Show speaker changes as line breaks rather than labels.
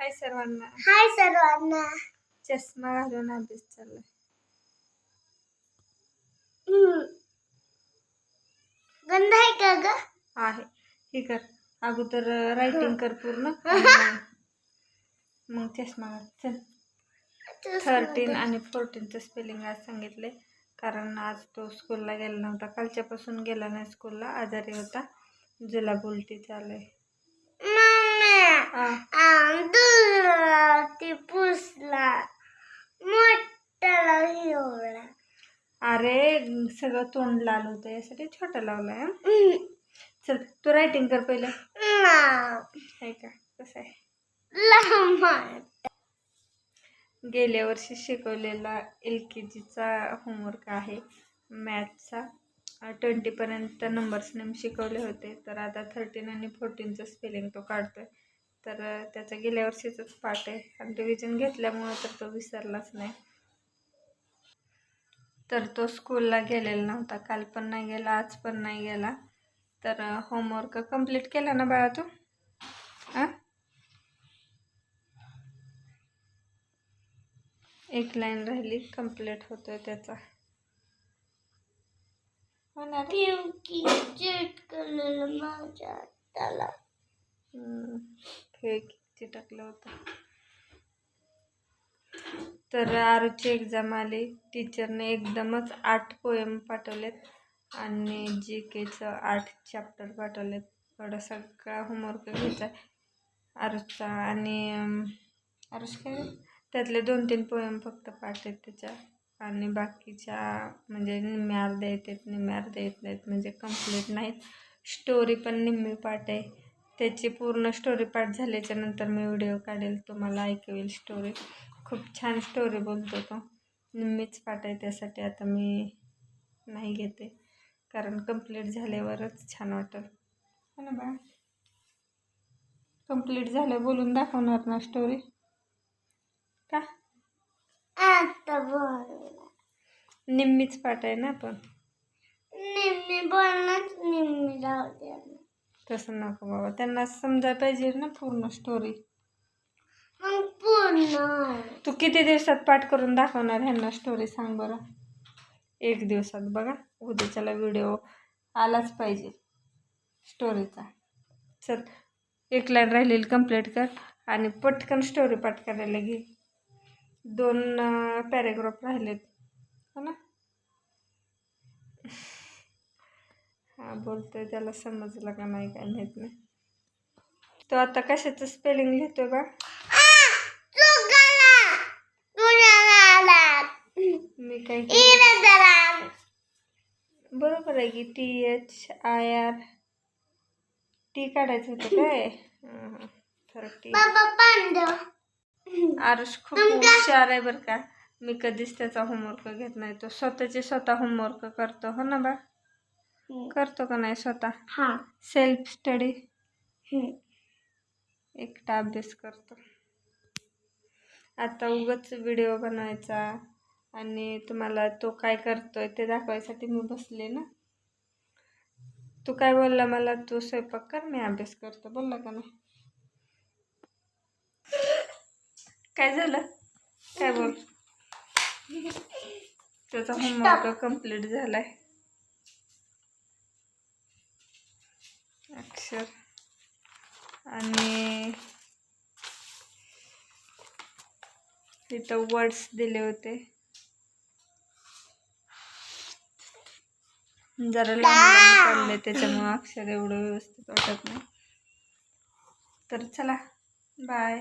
हाय सर्वांना.
हाय सर्वांना.
चष्मा घालून अभ्यास चाललाय.
गंध आहे का ग?
आहे. हे कर अगोदर रायटिंग कर पूर्ण मग चष्मा घाल. चल 13 आणि 14चं स्पेलिंग आज सांगितले कारण आज तो स्कूलला गेला नव्हता. कालच्यापासून गेला नाही स्कूलला, आजारी होता. जुलाब उलटी चालू
ती पुसला मोठा एवढा.
अरे सगळं तोंड लाल होतं यासाठी छोटा लावलाय. चल तू रायटिंग कर पहिलं. आहे का कसं आहे? गेल्या वर्षी शिकवलेला LKGचा होमवर्क आहे मॅथ्सचा. 20 पर्यंत नंबर्स नेम शिकवले होते, तर आता 13 आणि 14चं स्पेलिंग तो काढतोय. तर त्याचा गेल्या वर्षीचाच पाठ आहे आणि रिव्हिजन घेतल्यामुळं तर तो विसरलाच नाही. तर तो स्कूलला गेलेला नव्हता, काल पण नाही गेला, आज पण नाही गेला. तर होमवर्क कंप्लीट केला ना बाळा तू? एक लाईन राहिली, कंप्लीट होतोय त्याचा.
माझ्या हाताला
चिटकलं होतं. तर आरूची एक्झाम आली. टीचरने एकदमच 8 पोएम पाठवलेत आणि GKचं 8 चॅप्टर पाठवलेत. एवढा सगळा होमवर्क घ्यायचा आरूचा. आणि आरूच काय त्यातले 2-3 पोएम फक्त पाठ आहेत त्याच्या, आणि बाकीच्या म्हणजे निम्म्या अर्ध्या येतात, निम्म्या अर्ध्या येत नाहीत, म्हणजे कंप्लीट नाहीत. स्टोरी पण निम्मी पाठ आहे त्याची. पूर्ण स्टोरी पाठ झाल्याच्या नंतर मी व्हिडिओ काढेल, तुम्हाला ऐकवेल स्टोरी. खूप छान स्टोरी बोलतो तो. निम्मीच पाठ आहे त्यासाठी आता मी नाही घेते, कारण कंप्लीट झाल्यावरच छान वाटेल. हो ना बा? कंप्लीट झालं बोलून दाखवणार ना स्टोरी का?
आता बोल.
निम्मीच पाठ आहे ना, पण
निम्मी बोलणार निम्मी राहू दे.
तसं नको बाबा, त्यांना समजायला पाहिजे ना पूर्ण स्टोरी.
मग पूर्ण
तू किती दिवसात पाठ करून दाखवणार ह्यांना स्टोरी सांग बरं? 1 दिवसात. बघा उद्याच्याला व्हिडिओ आलाच पाहिजे स्टोरीचा. चल 1 लाईन राहिलेली कंप्लीट कर आणि पटकन स्टोरी पाठ करायला घे. 2 पॅरेग्राफ राहिलेत हो ना? हा बोलतोय, त्याला समजलं का नाही काय माहित नाही. तो आता कशाचं स्पेलिंग लिहितोय बा? मी काय बरोबर आहे की THIR टी काढायचं होतं काय? आरुष खूप हुशार आहे बरं का. मी कधीच त्याचा होमवर्क घेत नाही. तो स्वतः होमवर्क करतो हो ना बा? करतो का नाही स्वतः? सेल्फ स्टडी एकटा अभ्यास करतो. आता उगाच व्हिडिओ बनवायचा आणि तुम्हाला तो काय करतोय ते दाखवायसाठी मी बसले ना. तू काय बोलला मला? तू स्वयंपाक कर, मी अभ्यास करतो बोलला का नाही? काय झालं? काय बोल? त्याचा होमवर्क कंप्लीट झालाय. अक्षर आणि तिथं वर्ड्स दिले होते. जरा लांब पडले त्याच्यामुळे अक्षर एवढं व्यवस्थित वाटत नाही. तर चला बाय.